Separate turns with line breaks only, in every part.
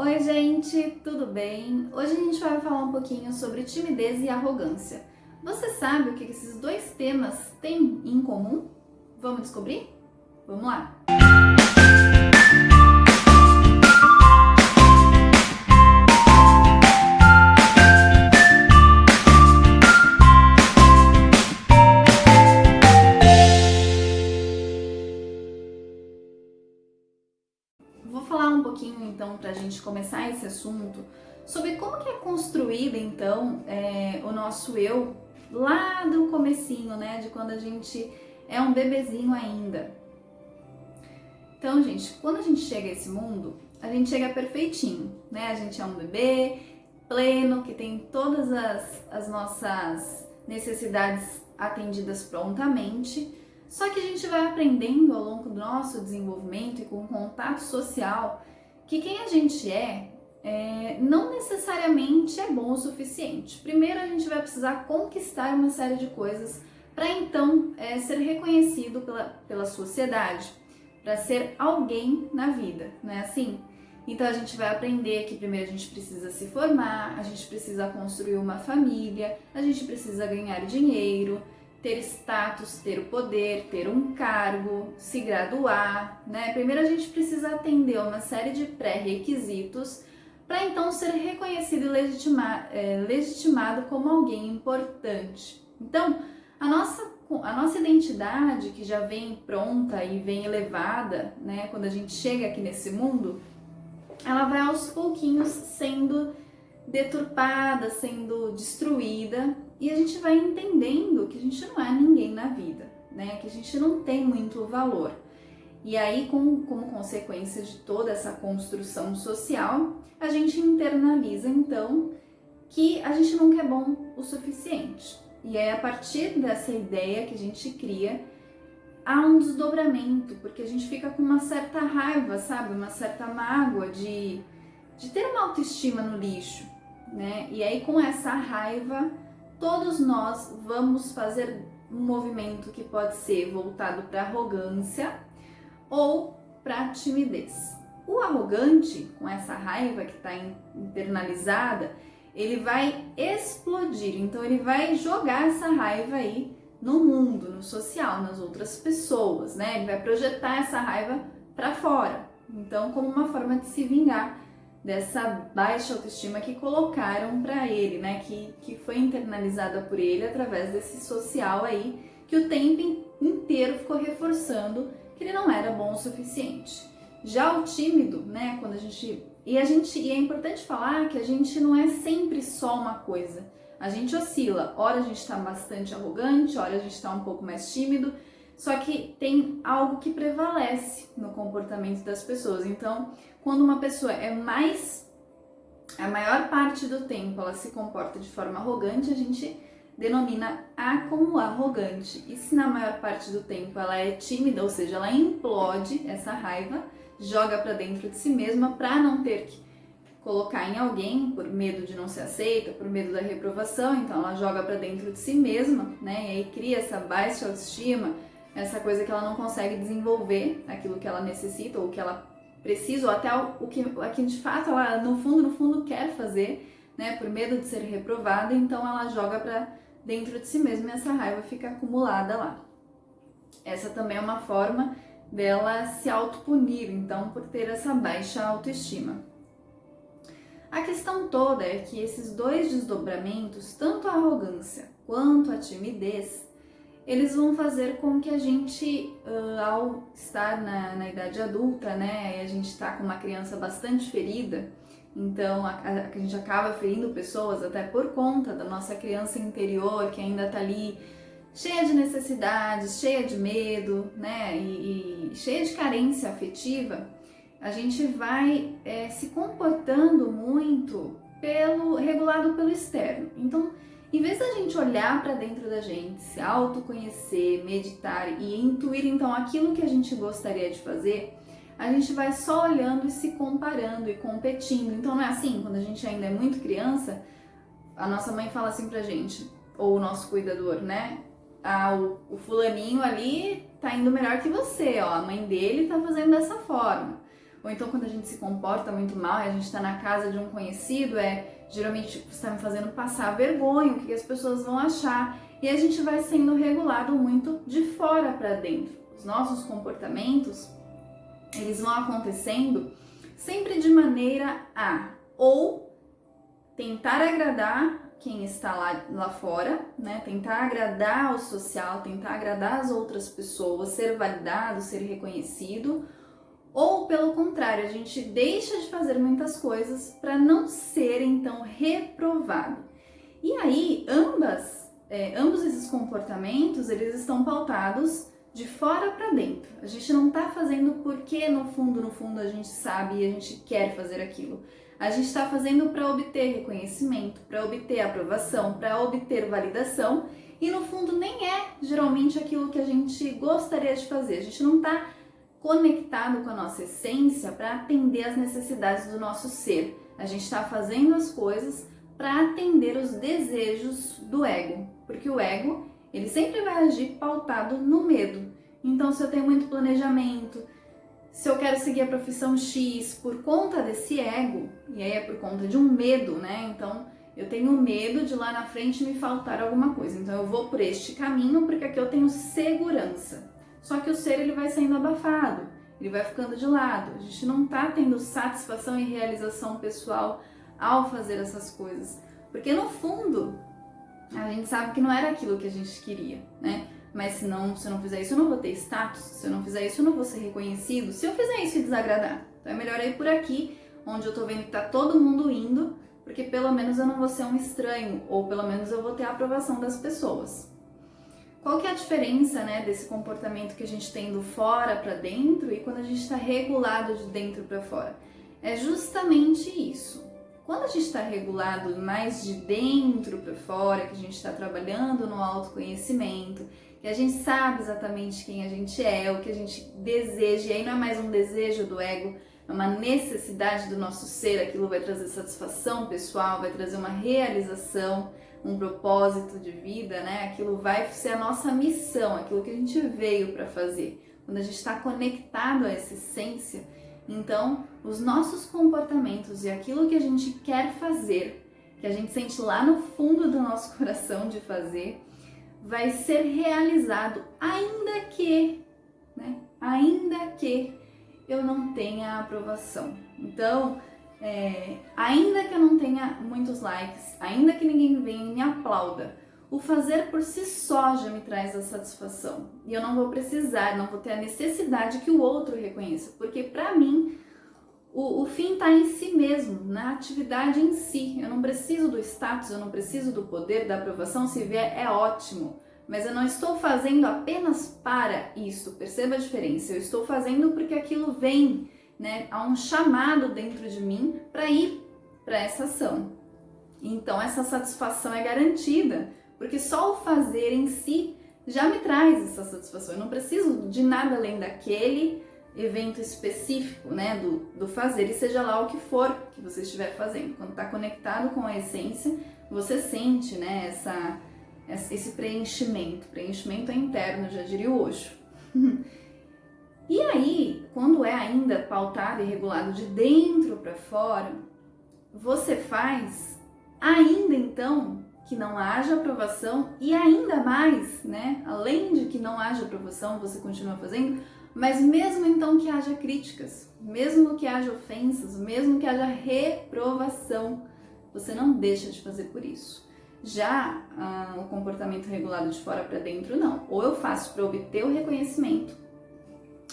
Oi, gente, tudo bem? Hoje a gente vai falar um pouquinho sobre timidez e arrogância. Você sabe o que esses dois temas têm em comum? Vamos descobrir? Vamos lá! Vou falar um pouquinho então para a gente começar esse assunto sobre como que é construído então o nosso eu lá do comecinho, né, de quando a gente é um bebezinho ainda. Então, gente, quando a gente chega a esse mundo, a gente chega perfeitinho, né? A gente é um bebê pleno, que tem todas as nossas necessidades atendidas prontamente. Só que a gente vai aprendendo ao longo do nosso desenvolvimento e com o contato social que quem a gente não necessariamente é bom o suficiente. Primeiro a gente vai precisar conquistar uma série de coisas para então ser reconhecido pela sociedade, para ser alguém na vida, não é assim? Então a gente vai aprender que primeiro a gente precisa se formar, a gente precisa construir uma família, a gente precisa ganhar dinheiro, ter status, ter o poder, ter um cargo, se graduar, né? Primeiro a gente precisa atender uma série de pré-requisitos para então ser reconhecido e legitimado como alguém importante. Então, a nossa identidade, que já vem pronta e vem elevada, né, quando a gente chega aqui nesse mundo, ela vai aos pouquinhos sendo deturpada, sendo destruída, e a gente vai entendendo que a gente não é ninguém na vida, né, que a gente não tem muito valor. E aí, como consequência de toda essa construção social, a gente internaliza então que a gente nunca é bom o suficiente. E é a partir dessa ideia que a gente cria, há um desdobramento, porque a gente fica com uma certa raiva, sabe? Uma certa mágoa de ter uma autoestima no lixo, né? E aí com essa raiva, todos nós vamos fazer um movimento que pode ser voltado para arrogância ou para timidez. O arrogante, com essa raiva que está internalizada, ele vai explodir, então ele vai jogar essa raiva aí no mundo, no social, nas outras pessoas, né? Ele vai projetar essa raiva para fora, então como uma forma de se vingar dessa baixa autoestima que colocaram para ele, né? Que foi internalizada por ele através desse social aí, que o tempo inteiro ficou reforçando que ele não era bom o suficiente. Já o tímido, né? Quando a gente e é importante falar que a gente não é sempre só uma coisa. A gente oscila. Ora a gente está bastante arrogante, ora a gente está um pouco mais tímido. Só que tem algo que prevalece no comportamento das pessoas. Então, quando uma pessoa a maior parte do tempo ela se comporta de forma arrogante, a gente denomina A como arrogante. E se na maior parte do tempo ela é tímida, ou seja, ela implode essa raiva, joga para dentro de si mesma para não ter que colocar em alguém por medo de não ser aceita, por medo da reprovação, então ela joga para dentro de si mesma, né? E aí cria essa baixa autoestima, essa coisa que ela não consegue desenvolver aquilo que ela necessita ou que ela precisa, ou até o que de fato ela no fundo quer fazer, né? Por medo de ser reprovada, então ela joga para dentro de si mesma e essa raiva fica acumulada lá. Essa também é uma forma dela se autopunir, então, por ter essa baixa autoestima. A questão toda é que esses dois desdobramentos, tanto a arrogância quanto a timidez, eles vão fazer com que a gente, ao estar na idade adulta, né, e a gente está com uma criança bastante ferida, então a gente acaba ferindo pessoas até por conta da nossa criança interior, que ainda está ali cheia de necessidades, cheia de medo, né, e cheia de carência afetiva. A gente vai se comportando muito regulado pelo externo. Então, em vez da gente olhar para dentro da gente, se autoconhecer, meditar e intuir então aquilo que a gente gostaria de fazer, a gente vai só olhando e se comparando e competindo. Então não é assim, quando a gente ainda é muito criança, a nossa mãe fala assim pra gente, ou o nosso cuidador, né? O fulaninho ali tá indo melhor que você, ó, a mãe dele tá fazendo dessa forma. Ou então quando a gente se comporta muito mal e a gente está na casa de um conhecido, geralmente você está me fazendo passar vergonha, o que as pessoas vão achar. E a gente vai sendo regulado muito de fora para dentro. Os nossos comportamentos, eles vão acontecendo sempre de maneira a ou tentar agradar quem está lá fora, né? Tentar agradar o social, tentar agradar as outras pessoas, ser validado, ser reconhecido, ou pelo contrário, a gente deixa de fazer muitas coisas para não ser então reprovado. E aí, ambos esses comportamentos, eles estão pautados de fora para dentro. A gente não está fazendo porque no fundo a gente sabe e a gente quer fazer aquilo. A gente está fazendo para obter reconhecimento, para obter aprovação, para obter validação e no fundo nem é geralmente aquilo que a gente gostaria de fazer. A gente não está conectado com a nossa essência para atender às necessidades do nosso ser. A gente está fazendo as coisas para atender os desejos do ego, porque o ego, ele sempre vai agir pautado no medo. Então, se eu tenho muito planejamento, se eu quero seguir a profissão X por conta desse ego, e aí é por conta de um medo, né? Então, eu tenho medo de lá na frente me faltar alguma coisa. Então, eu vou por este caminho porque aqui eu tenho segurança. Só que o ser, ele vai sendo abafado, ele vai ficando de lado. A gente não tá tendo satisfação e realização pessoal ao fazer essas coisas. Porque no fundo, a gente sabe que não era aquilo que a gente queria, né? Mas se eu não fizer isso, eu não vou ter status. Se eu não fizer isso, eu não vou ser reconhecido. Se eu fizer isso e desagradar, então é melhor ir por aqui, onde eu tô vendo que tá todo mundo indo, porque pelo menos eu não vou ser um estranho, ou pelo menos eu vou ter a aprovação das pessoas. Qual que é a diferença, né, desse comportamento que a gente tem do fora para dentro e quando a gente está regulado de dentro para fora? É justamente isso. Quando a gente está regulado mais de dentro para fora, que a gente está trabalhando no autoconhecimento, que a gente sabe exatamente quem a gente é, o que a gente deseja, e aí não é mais um desejo do ego, é uma necessidade do nosso ser, aquilo vai trazer satisfação pessoal, vai trazer uma realização, um propósito de vida, né? Aquilo vai ser a nossa missão, aquilo que a gente veio para fazer. Quando a gente está conectado a essa essência, então os nossos comportamentos e aquilo que a gente quer fazer, que a gente sente lá no fundo do nosso coração de fazer, vai ser realizado, ainda que eu não tenha aprovação. Então, ainda que eu não tenha muitos likes, ainda que ninguém venha e me aplauda, o fazer por si só já me traz a satisfação. E eu não vou precisar, não vou ter a necessidade que o outro reconheça, porque para mim o fim está em si mesmo, na atividade em si. Eu não preciso do status, eu não preciso do poder, da aprovação. Se vier, é ótimo. Mas eu não estou fazendo apenas para isso. Perceba a diferença. Eu estou fazendo porque aquilo vem, né? Há um chamado dentro de mim para ir para essa ação. Então essa satisfação é garantida, porque só o fazer em si já me traz essa satisfação. Eu não preciso de nada além daquele evento específico, né, do fazer, e seja lá o que for que você estiver fazendo. Quando está conectado com a essência, você sente, né, esse preenchimento. Preenchimento é interno, já diria o Osho. E aí, quando é ainda pautado e regulado de dentro para fora, você faz ainda então que não haja aprovação, e ainda mais, né, além de que não haja aprovação, você continua fazendo, mas mesmo então que haja críticas, mesmo que haja ofensas, mesmo que haja reprovação, você não deixa de fazer por isso. Já o comportamento regulado de fora para dentro, não. Ou eu faço para obter o reconhecimento,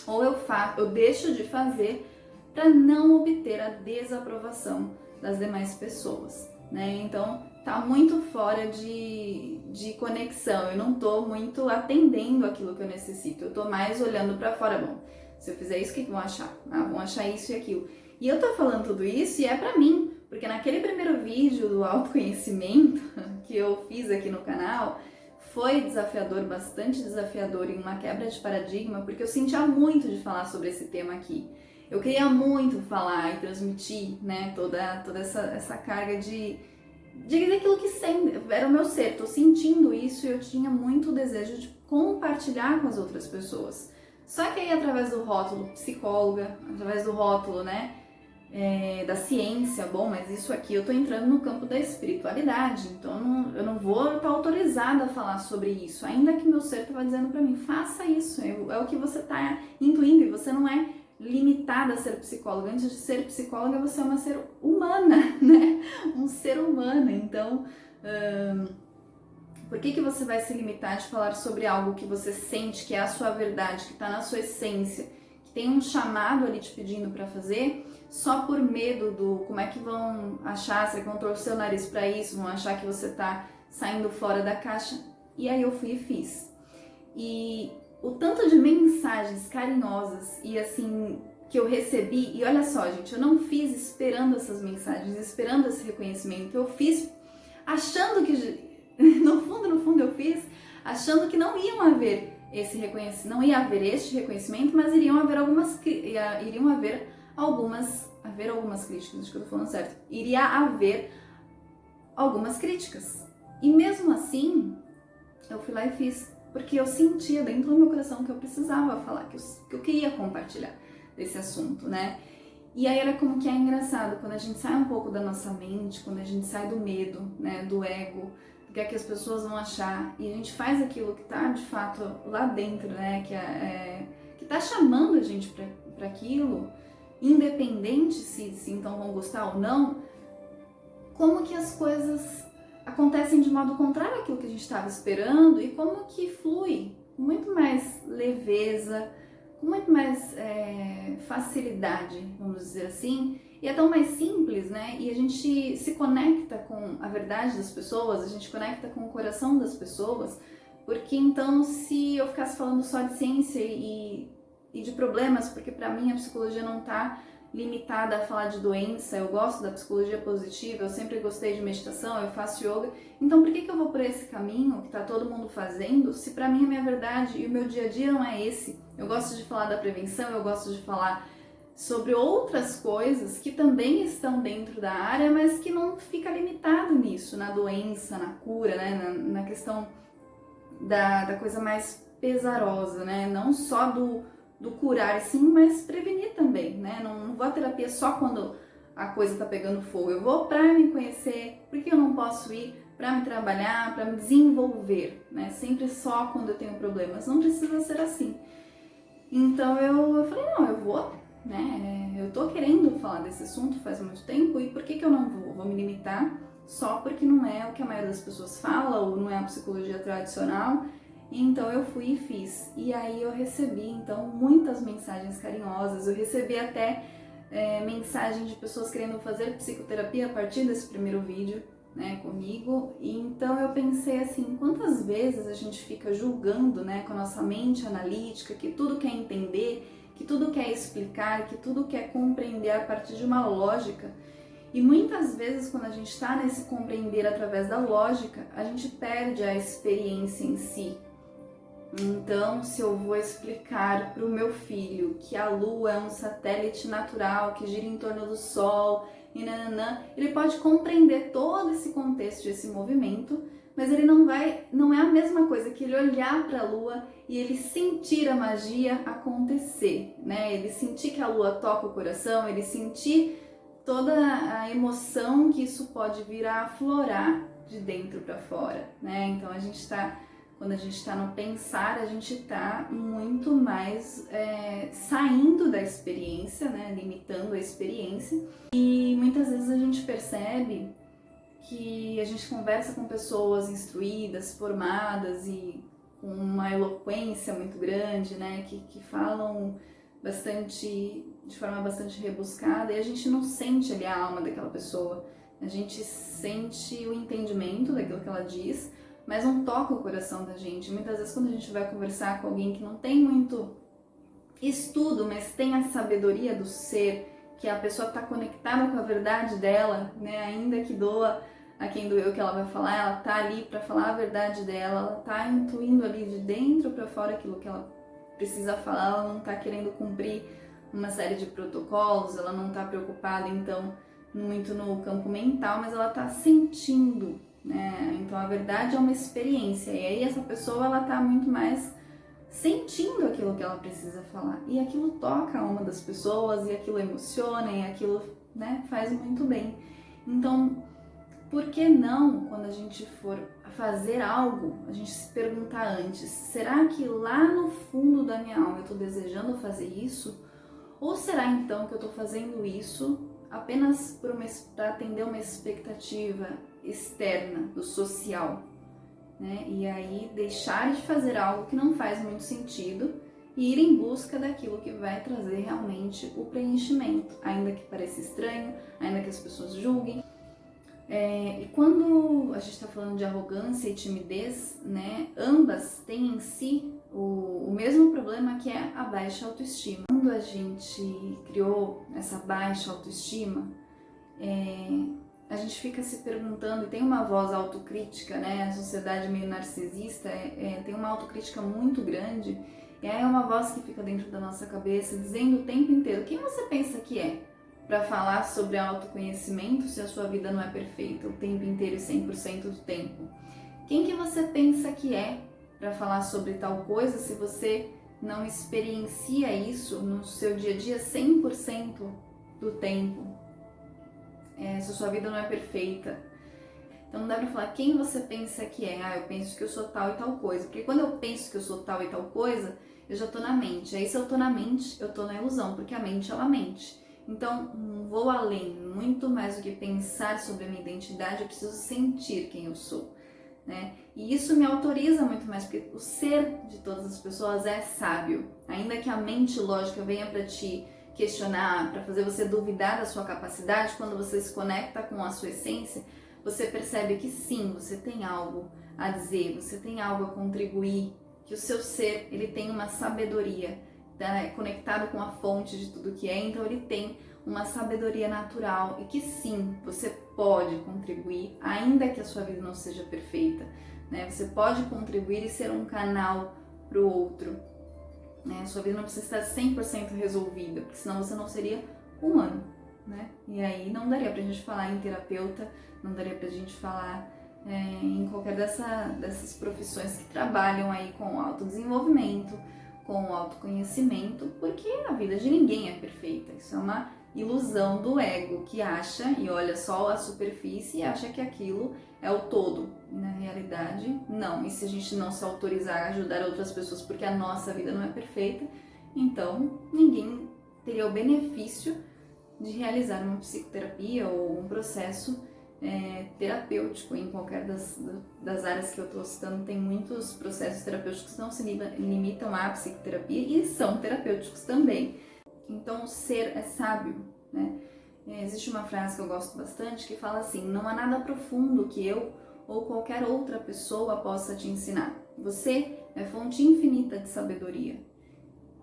ou eu deixo de fazer para não obter a desaprovação das demais pessoas, né? Então tá muito fora de conexão. Eu não tô muito atendendo aquilo que eu necessito. Eu tô mais olhando para fora. Bom, se eu fizer isso, o que vão achar? Vão achar isso e aquilo. E eu tô falando tudo isso e é para mim, porque naquele primeiro vídeo do autoconhecimento que eu fiz aqui no canal, foi desafiador, bastante desafiador, e uma quebra de paradigma, porque eu sentia muito de falar sobre esse tema aqui. Eu queria muito falar e transmitir, né, toda essa carga de aquilo que sempre era o meu ser. Tô sentindo isso e eu tinha muito desejo de compartilhar com as outras pessoas. Só que aí através do rótulo psicóloga, através do rótulo, né, da ciência, bom, mas isso aqui eu tô entrando no campo da espiritualidade, então eu não vou estar autorizada a falar sobre isso, ainda que meu ser estava dizendo para mim, faça isso, é o que você tá intuindo e você não é limitada a ser psicóloga. Antes de ser psicóloga, você é uma ser humana, né? Um ser humano, então... Por que você vai se limitar de falar sobre algo que você sente, que é a sua verdade, que está na sua essência, que tem um chamado ali te pedindo para fazer, só por medo do como é que vão achar, se vão torcer o nariz para isso, vão achar que você está saindo fora da caixa? E aí eu fui e fiz. E o tanto de mensagens carinhosas e assim que eu recebi, e olha só, gente, eu não fiz esperando essas mensagens, esperando esse reconhecimento, eu fiz achando que no fundo eu fiz achando que não iam haver esse reconhecimento, não ia haver este reconhecimento, mas iriam haver algumas críticas, acho que eu tô falando certo. Iria haver algumas críticas. E mesmo assim, eu fui lá e fiz, porque eu sentia dentro do meu coração que eu precisava falar, que eu queria compartilhar desse assunto, né? E aí olha como que é engraçado, quando a gente sai um pouco da nossa mente, quando a gente sai do medo, né, do ego, do que é que as pessoas vão achar, e a gente faz aquilo que tá de fato lá dentro, né, que tá chamando a gente para aquilo, independente se então vão gostar ou não, como que as coisas acontecem de modo contrário àquilo que a gente estava esperando e como que flui com muito mais leveza, com muito mais facilidade, vamos dizer assim, e é tão mais simples, né? E a gente se conecta com a verdade das pessoas, a gente conecta com o coração das pessoas, porque então se eu ficasse falando só de ciência e de problemas, porque para mim a psicologia não tá limitada a falar de doença, eu gosto da psicologia positiva, eu sempre gostei de meditação, eu faço yoga, então por que eu vou por esse caminho que tá todo mundo fazendo, se pra mim a minha verdade e o meu dia a dia não é esse? Eu gosto de falar da prevenção, eu gosto de falar sobre outras coisas que também estão dentro da área, mas que não fica limitado nisso, na doença, na cura, né, na questão da coisa mais pesarosa, né, não só do curar sim, mas prevenir também, né? Não vou à terapia só quando a coisa tá pegando fogo. Eu vou para me conhecer, porque eu não posso ir para me trabalhar, para me desenvolver, né? Sempre só quando eu tenho problemas. Não precisa ser assim. Então eu falei, não, eu vou, né? Eu tô querendo falar desse assunto faz muito tempo e por que eu não vou? Vou me limitar só porque não é o que a maioria das pessoas fala ou não é a psicologia tradicional. Então eu fui e fiz. E aí eu recebi então muitas mensagens carinhosas. Eu recebi até mensagem de pessoas querendo fazer psicoterapia a partir desse primeiro vídeo, né, comigo. E então eu pensei assim, quantas vezes a gente fica julgando, né, com a nossa mente analítica, que tudo quer entender, que tudo quer explicar, que tudo quer compreender a partir de uma lógica. E muitas vezes, quando a gente está nesse compreender através da lógica, a gente perde a experiência em si. Então, se eu vou explicar para o meu filho que a Lua é um satélite natural que gira em torno do Sol, e nananã, ele pode compreender todo esse contexto, esse movimento, mas ele não é a mesma coisa que ele olhar para a Lua e ele sentir a magia acontecer, né? Ele sentir que a Lua toca o coração, ele sentir toda a emoção que isso pode vir a aflorar de dentro para fora, né? Então quando a gente está no pensar, a gente está muito mais saindo da experiência, né? Limitando a experiência. E muitas vezes a gente percebe que a gente conversa com pessoas instruídas, formadas e com uma eloquência muito grande, né? Que falam de forma bastante rebuscada, e a gente não sente ali a alma daquela pessoa. A gente sente o entendimento daquilo que ela diz, mas não toca o coração da gente. Muitas vezes quando a gente vai conversar com alguém que não tem muito estudo, mas tem a sabedoria do ser, que a pessoa está conectada com a verdade dela, né? Ainda que doa a quem doeu o que ela vai falar, ela tá ali para falar a verdade dela, ela tá intuindo ali de dentro para fora aquilo que ela precisa falar, ela não tá querendo cumprir uma série de protocolos, ela não tá preocupada então muito no campo mental, mas ela tá sentindo, né? Então a verdade é uma experiência, e aí essa pessoa ela tá muito mais sentindo aquilo que ela precisa falar. E aquilo toca a alma das pessoas, e aquilo emociona, e aquilo, né, faz muito bem. Então, por que não, quando a gente for fazer algo, a gente se perguntar antes, será que lá no fundo da minha alma eu estou desejando fazer isso? Ou será então que eu estou fazendo isso apenas para atender uma expectativa externa, do social, né? E aí deixar de fazer algo que não faz muito sentido e ir em busca daquilo que vai trazer realmente o preenchimento, ainda que pareça estranho, ainda que as pessoas julguem. E quando a gente está falando de arrogância e timidez, né, ambas têm em si o mesmo problema, que é a baixa autoestima. Quando a gente criou essa baixa autoestima, a gente fica se perguntando, e tem uma voz autocrítica, né? A sociedade meio narcisista tem uma autocrítica muito grande, e aí é uma voz que fica dentro da nossa cabeça dizendo o tempo inteiro: quem você pensa que é para falar sobre autoconhecimento se a sua vida não é perfeita o tempo inteiro e 100% do tempo? Quem que você pensa que é para falar sobre tal coisa se você não experiencia isso no seu dia a dia 100% do tempo? Se a sua vida não é perfeita. Então não dá pra falar quem você pensa que é. Eu penso que eu sou tal e tal coisa. Porque quando eu penso que eu sou tal e tal coisa, eu já tô na mente. Aí se eu tô na mente, eu tô na ilusão, porque a mente ela mente. Então vou além, muito mais do que pensar sobre a minha identidade, eu preciso sentir quem eu sou, né? E isso me autoriza muito mais, porque o ser de todas as pessoas é sábio. Ainda que a mente lógica venha para te questionar, para fazer você duvidar da sua capacidade, quando você se conecta com a sua essência, você percebe que sim, você tem algo a dizer, você tem algo a contribuir, que o seu ser, ele tem uma sabedoria, tá? Conectado com a fonte de tudo que é, então ele tem uma sabedoria natural, e que sim, você pode contribuir, ainda que a sua vida não seja perfeita, né? Você pode contribuir e ser um canal para o outro. Sua vida não precisa estar 100% resolvida, porque senão você não seria humano, né? E aí não daria pra gente falar em terapeuta, não daria pra gente falar em qualquer dessas profissões que trabalham aí com autodesenvolvimento, com autoconhecimento, porque a vida de ninguém é perfeita. Isso é uma ilusão do ego que acha e olha só a superfície e acha que aquilo é o todo. E na realidade, não. E se a gente não se autorizar a ajudar outras pessoas porque a nossa vida não é perfeita, então ninguém teria o benefício de realizar uma psicoterapia ou um processo terapêutico. Em qualquer das áreas que eu estou citando, tem muitos processos terapêuticos que não se limitam à psicoterapia e são terapêuticos também. Então o ser é sábio, né? Existe uma frase que eu gosto bastante que fala assim: não há nada profundo que eu ou qualquer outra pessoa possa te ensinar. Você é fonte infinita de sabedoria.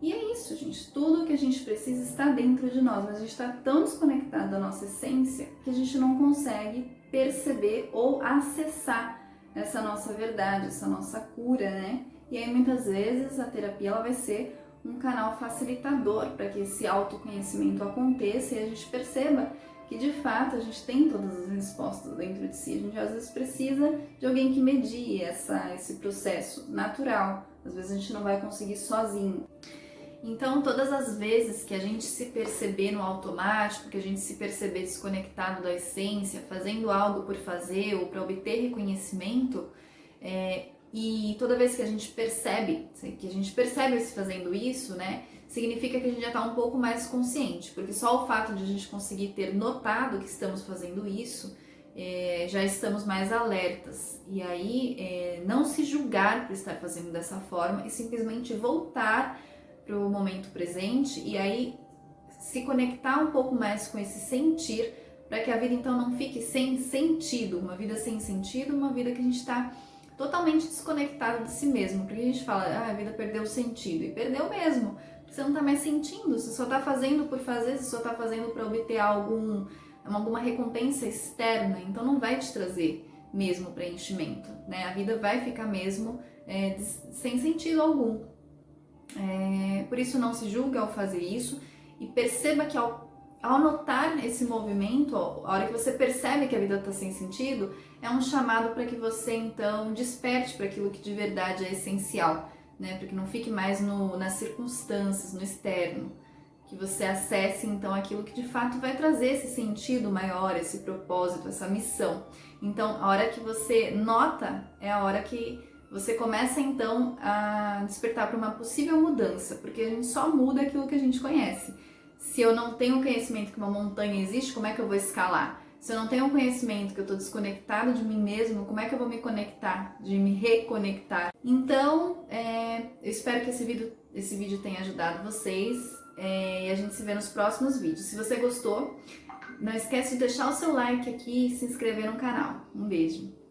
E é isso, gente. Tudo que a gente precisa está dentro de nós, mas a gente está tão desconectado da nossa essência que a gente não consegue perceber ou acessar essa nossa verdade, essa nossa cura, né? E aí muitas vezes a terapia ela vai ser um canal facilitador para que esse autoconhecimento aconteça e a gente perceba que de fato a gente tem todas as respostas dentro de si. A gente às vezes precisa de alguém que medie esse processo natural. Às vezes a gente não vai conseguir sozinho. Então, todas as vezes que a gente se perceber no automático, que a gente se perceber desconectado da essência, fazendo algo por fazer ou para obter reconhecimento, e toda vez que a gente percebe se fazendo isso, né, significa que a gente já está um pouco mais consciente, porque só o fato de a gente conseguir ter notado que estamos fazendo isso, já estamos mais alertas. E aí, não se julgar por estar fazendo dessa forma e simplesmente voltar para o momento presente e aí se conectar um pouco mais com esse sentir, para que a vida então não fique sem sentido. Uma vida sem sentido, uma vida que a gente está totalmente desconectado de si mesmo, porque a gente fala, a vida perdeu o sentido, e perdeu mesmo, porque você não está mais sentindo, você só está fazendo por fazer, você só está fazendo para obter alguma recompensa externa, então não vai te trazer mesmo preenchimento, né? A vida vai ficar mesmo sem sentido algum. Por isso não se julgue ao fazer isso e perceba que ao notar esse movimento, a hora que você percebe que a vida está sem sentido, é um chamado para que você então desperte para aquilo que de verdade é essencial, né? Para que não fique mais nas circunstâncias, no externo. Que você acesse então aquilo que de fato vai trazer esse sentido maior, esse propósito, essa missão. Então, a hora que você nota é a hora que você começa então a despertar para uma possível mudança, porque a gente só muda aquilo que a gente conhece. Se eu não tenho conhecimento que uma montanha existe, como é que eu vou escalar? Se eu não tenho conhecimento que eu estou desconectado de mim mesmo, como é que eu vou me conectar, de me reconectar? Então, eu espero que esse vídeo tenha ajudado vocês e a gente se vê nos próximos vídeos. Se você gostou, não esquece de deixar o seu like aqui e se inscrever no canal. Um beijo!